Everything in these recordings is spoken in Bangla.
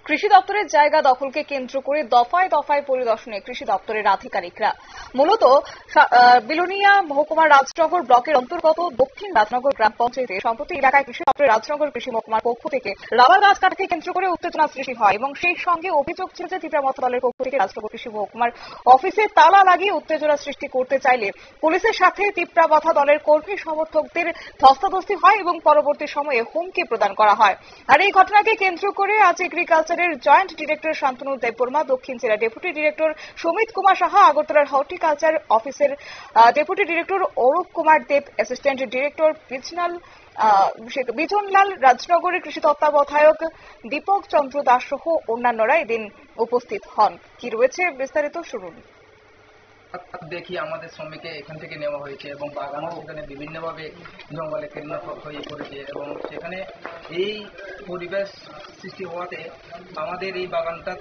কৃষি দপ্তরের জায়গা দখলকে কেন্দ্র করে দফায় দফায় পরিদর্শনে কৃষি দপ্তরের আধিকারিকরা। মূলত বিলোনিয়া মহকুমার রাজনগর ব্লকের অন্তর্গত দক্ষিণ রাজনগর গ্রাম পঞ্চায়েতে সম্প্রতি এলাকায় কৃষি দপ্তরের রাজনগর কৃষি মহকুমার পক্ষ থেকে রাবার গাছ কাটাকে কেন্দ্র করে উত্তেজনা সৃষ্টি হয় এবং সেই সঙ্গে অভিযোগ ছিল যে তীব্রা মত দলের পক্ষ থেকে রাজনগর কৃষি মহকুমার অফিসে তালা লাগিয়ে উত্তেজনা সৃষ্টি করতে চাইলে পুলিশের সাথে তীব্রা মথা দলের কর্মী সমর্থকদের ধস্তাধস্তি হয় এবং পরবর্তী সময়ে হুমকি প্রদান করা হয়। আর এই ঘটনাকে কেন্দ্র করে আজ এগ্রিকালচারের জয়েন্ট ডিরেক্টর শান্তনু দেববর্মা, দক্ষিণ জেলা ডেপুটি ডিরেক্টর সুমিত কুমার সাহা, আগরতলার হর্টিকালচার অফিসের deputy director Arup Kumar Deb, assistant director Bijanlal, রাজনগরের কৃষি তত্ত্বাবধায়ক দীপক চন্দ্র দাস সহ অন্যান্যরা এদিন উপস্থিত হন। কি রয়েছে বিস্তারিত শুনুন। দেখি আমাদের শ্রমিককে এখান থেকে নেওয়া হয়েছে এবং বাগানও সেখানে বিভিন্নভাবে জঙ্গলে কেন্দ্র হয়ে পড়েছে এবং সেখানে এই পরিবেশ সৃষ্টি হওয়াতে আমাদের এই বাগানটা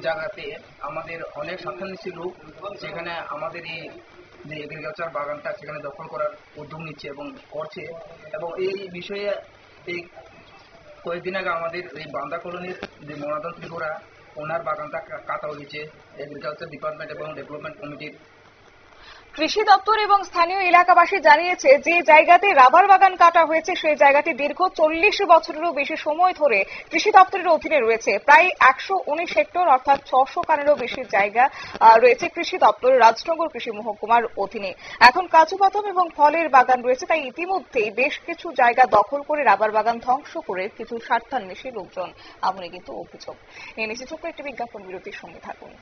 জায়গাতে আমাদের অনেক স্বার্থান্বেষী লোক সেখানে আমাদের এই যে এগ্রিকালচার বাগানটা সেখানে দখল করার উদ্যোগ নিচ্ছে এবং করছে। এবং এই বিষয়ে এই কয়েকদিন আগে আমাদের এই বান্দা কলোনির যে মনাদন ত্রিপুরা ওনার বাগানটা কাটা হয়েছে এগ্রিকালচার ডিপার্টমেন্ট এবং ডেভেলপমেন্ট কমিটির। কৃষি দপ্তর এবং স্থানীয় এলাকাবাসী জানিয়েছে যে জায়গাতে রাবার বাগান কাটা হয়েছে সেই জায়গাটি দীর্ঘ 40 বছরেরও বেশি সময় ধরে কৃষি দপ্তরের অধীনে রয়েছে। প্রায় 119 হেক্টর অর্থাৎ 600 কানেরও বেশি জায়গা রয়েছে কৃষি দপ্তর রাজনগর কৃষি মহকুমার অধীনে। এখন কাজু বাদাম এবং ফলের বাগান রয়েছে, তাই ইতিমধ্যেই বেশ কিছু জায়গা দখল করে রাবার বাগান ধ্বংস করে কিছু স্বার্থান্বেষী লোকজন। এমনই কিন্তু অভিযোগ। নিয়ে নিচ্ছে ছোট্ট একটি বিজ্ঞাপন বিরতির সঙ্গে থাকুন।